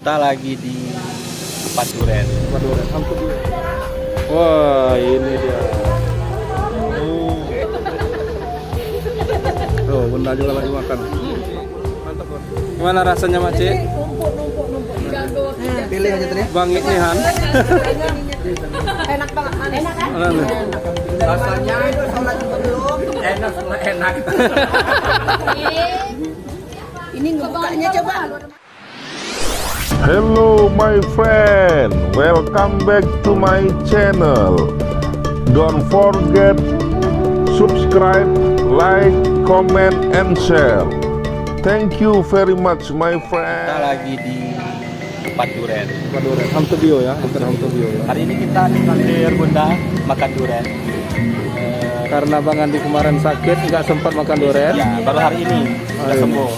Kita lagi di tempat duren. Wah, ini dia. Tuh, bunda juga lagi makan. Mantap, Bun. Gimana rasanya, Mak Ci? Pilih aja tadi. Bangit nih, Han. Enak banget. Enak kan? Rasanya itu sama juga belum. Enak. Ini ngebukanya coba. Hello my friend, welcome back to my channel. Don't forget subscribe, like, comment, and share. Thank you very much my Kita friend. lagi di tempat duren. Hampir bio ya, hampir bio ya. Hari ini kita hadir Bunda makan duren. Karena Bang Andi kemarin sakit, nggak sempat makan durian. Ya, baru hari ini sudah Ayo. sembuh.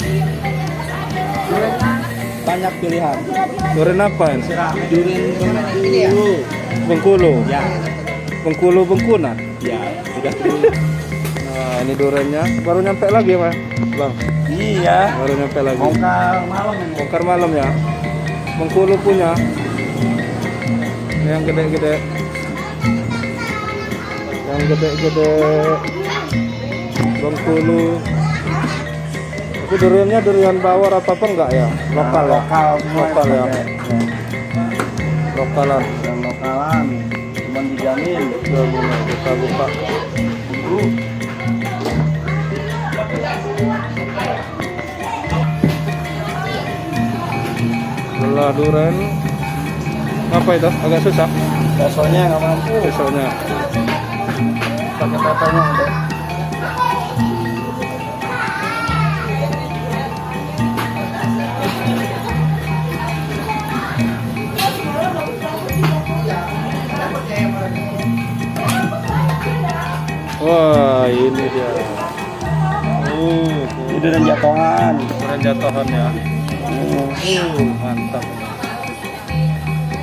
Banyak pilihan. Durian apa ini? Duren Ini ya. Bengkulu. Ya, Bengkuna. ya, sudah. Nah, ini duriannya baru nyampe lagi, Mas. Bang, Iya. baru nyampe lagi. Bongkar malam ini. Bongkar malam ya. Bengkulu punya. Ini yang gede-gede. Yang gede-gede. Bengkulu. Itu duriannya durian bawor apa enggak ya? Lokal ya. Lokal ya. Lokalan. Dan lokalan. Cuman dijamin. Kita buka. Belah durian. Apa itu? Agak susah. Baksonya nggak mampu. Besoknya. Pakai pepenya udah. Wah, ini dia. Itu dan jatuhan. Durian jatuhan ya. Mantap.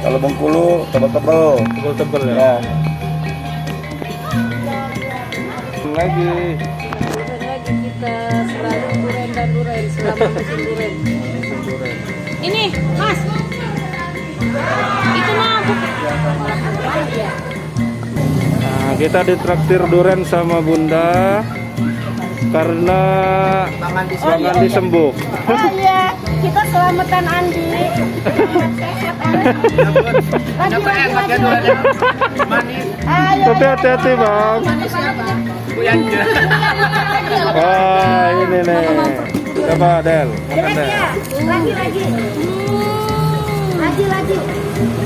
Kalau Bengkulu tebel-tebel. Tebel-tebel ya. Ya. Lagi. Lagi kita selalu duren dan duren selama musim duren. Ini Mas, itu mah ya. Nah, kita ditraktir durian sama Bunda karena Bang Andi sembuh. Oh iya, kita selamatan Andi. Lagi. Ayo. Tapi hati-hati, Bang. Wah, ini nih. Coba Del, makan Del. Lagi.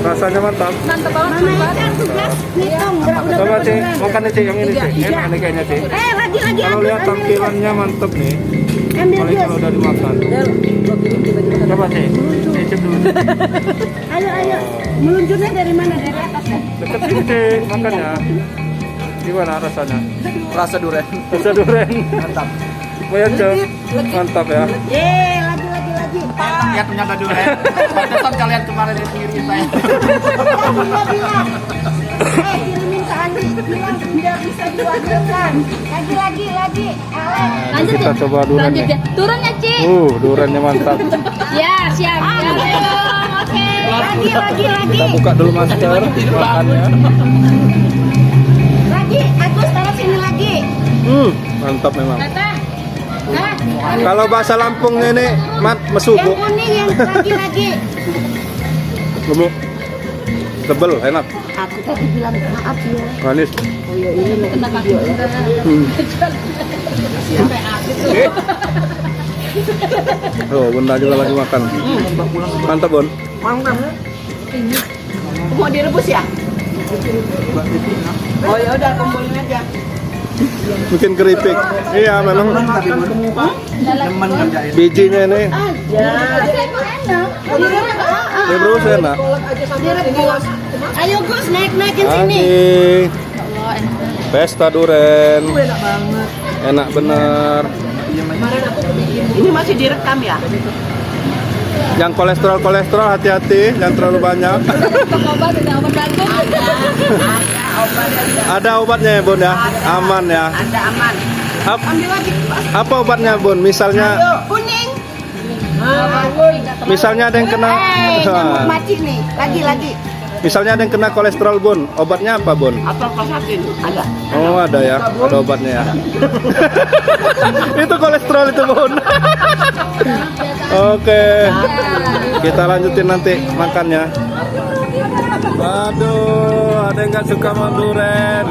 Rasanya mantap. Mantap banget. Mama kan tugas ngitung berapa Coba Ci, makan nih Ci, yang ini Ci. Enak nih kayaknya Ci. lagi. Kalau lihat tampilannya mantep nih. Apalagi kalau udah dimakan. Coba Ci, cicip dulu. Ayo. Meluncurnya dari mana? Dari atas ya? Deket sini Ci, makannya. Gimana rasanya? Rasa duren. Rasa durian. Mantap. Ya, Cok. Mantap ya. Lagi. Ya ternyata duren. Pantesan kalian kemarin di pinggir kita ya. Kirimin ke Andi, bilang tidak bisa diwakilkan. Lagi. Nah, kita coba durian nih. Turun ya, Ci. Duriannya mantap. Ya, siap. Oke. Lagi. Kita buka dulu masker makannya. Lagi, Agus taruh sini lagi. Mantap memang. Kata. Nah, Kalau bahasa Lampungnya ini yang mesubuk. kuning yang lagi. Gemuk. Tebel, enak. Aku tadi bilang maaf ya. Manis. Oh iya, ini lagi video ya. Oh, Bunda juga lagi makan. Mantap, Bun. Mau direbus ya? Oh ya udah kumpulin aja. Bikin keripik. Iya, memang Temen ngerjain. bijinya ini. Ya. Ya, bro, enak. Direbus. Ayo Gus, naikin sini. Lagi. Pesta durian. Enak banget. Enak bener. Ini masih direkam ya? Yang kolesterol hati-hati, jangan terlalu banyak. Obat udah obat bagus. Ada obatnya ya, Bun ya? Aman ya. Ada aman. Ap- Ambil lagi. apa obatnya, Bun? Misalnya Ayo, kuning. Misalnya ada yang kena, nyamuk maci nih. Lagi. misalnya ada yang kena kolesterol Bun, obatnya apa Bun? Apa pasakin? Ada. Oh ada ya, ada obatnya ya. Itu kolesterol itu Bun. Oke, kita lanjutin nanti makannya. Aduh, ada yang nggak suka sama durian.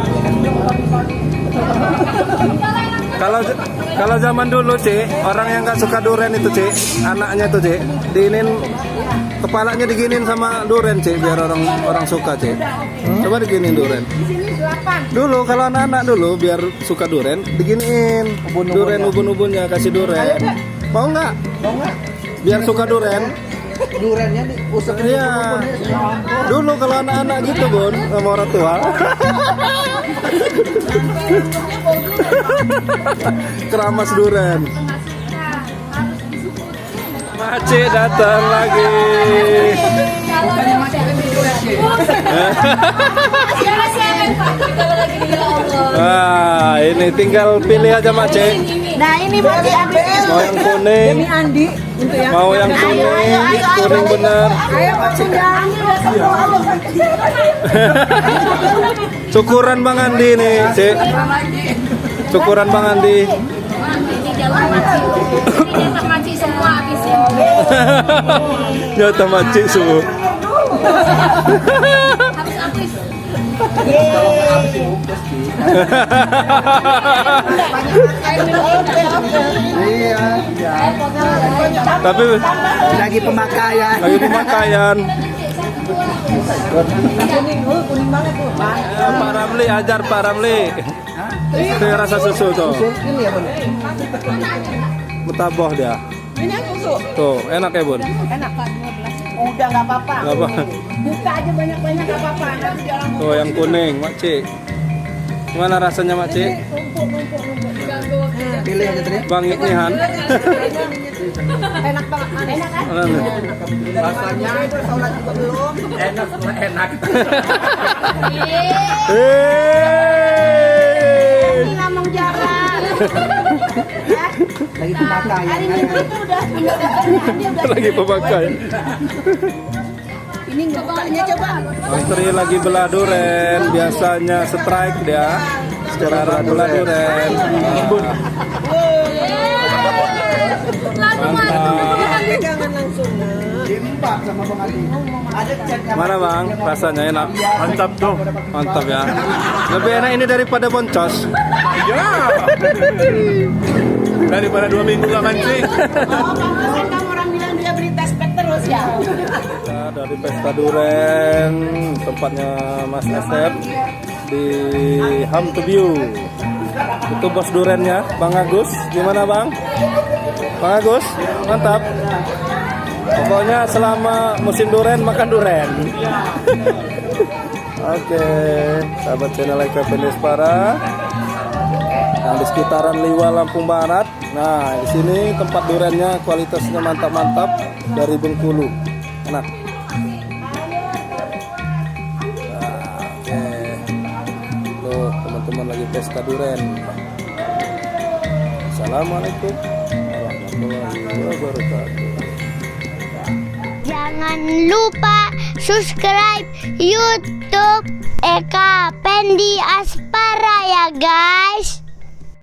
Kalau zaman dulu sih, orang yang nggak suka durian itu sih, anaknya tuh sih, diinin kepalanya diginin sama durian sih, biar orang suka sih. Coba diginin durian. Dulu kalau anak-anak dulu biar suka durian, diginiin durian ubun-ubunnya, kasih durian. Mau nggak? Biar suka durian. Duriannya diusap. Iya. Dulu kalau anak-anak gitu Bun sama orang tua. Keramas durian. Maci datang lagi. Wah, ini tinggal pilih aja Maci. Nah ini maci habis. Mau yang kuning, mau yang kuning bener. Syukuran Bang Andi nih, Cik. Syukuran Bang Andi. Maci semua habisin. Nyata Maci semua. Habis. Tapi Lagi pemakaian. pemakaian. Pak Ramli, ajar Pak Ramli. Itu yang rasa susu tuh. Mutaboh dia. Ini yang susu. Tuh, enak ya Bun. Enak Pak 12. Udah nggak apa-apa. Nggak apa. Buka aja banyak-banyak nggak apa-apa. Nanti di dalam Tuh yang kuning, Makcik. Gimana rasanya Makcik? Pilih aja tadi. Bang Iknihan. enak banget. Enak kan? Rasanya Sholat juga belum. enak. Ini ngomong jalan. Lagi pemakaian. Hari Minggu itu udah Lagi pemakaian. Ini ngebukanya coba. Antri lagi belah duren, biasanya strike dia. Sekarang belah duren. Pegangan langsung. Jembak sama Bang Adi. Ada chat yang Mana Bang? Rasanya enak. Mantap tuh. Mantap ya. Lebih enak ini daripada boncos. ya. Daripada 2 minggu gak mancing. Kemarin kamu orang bilang dia beli tes pack terus ya. Nah, dari Pesta Duren, tempatnya Mas Asep di Ham to View. Itu bos durennya, Bang Agus. Gimana Bang? Bang Agus, mantap. Pokoknya selama musim duren makan duren. Oke, sahabat channel Eka Pendespara yang di sekitaran Liwa Lampung Barat. Nah, di sini tempat durennya kualitasnya mantap-mantap dari Bengkulu. Enak. Nah, oke. Tuh, teman-teman lagi pesta duren. Assalamualaikum warahmatullahi wabarakatuh. Jangan lupa subscribe YouTube Eka Pendi Aspara ya guys.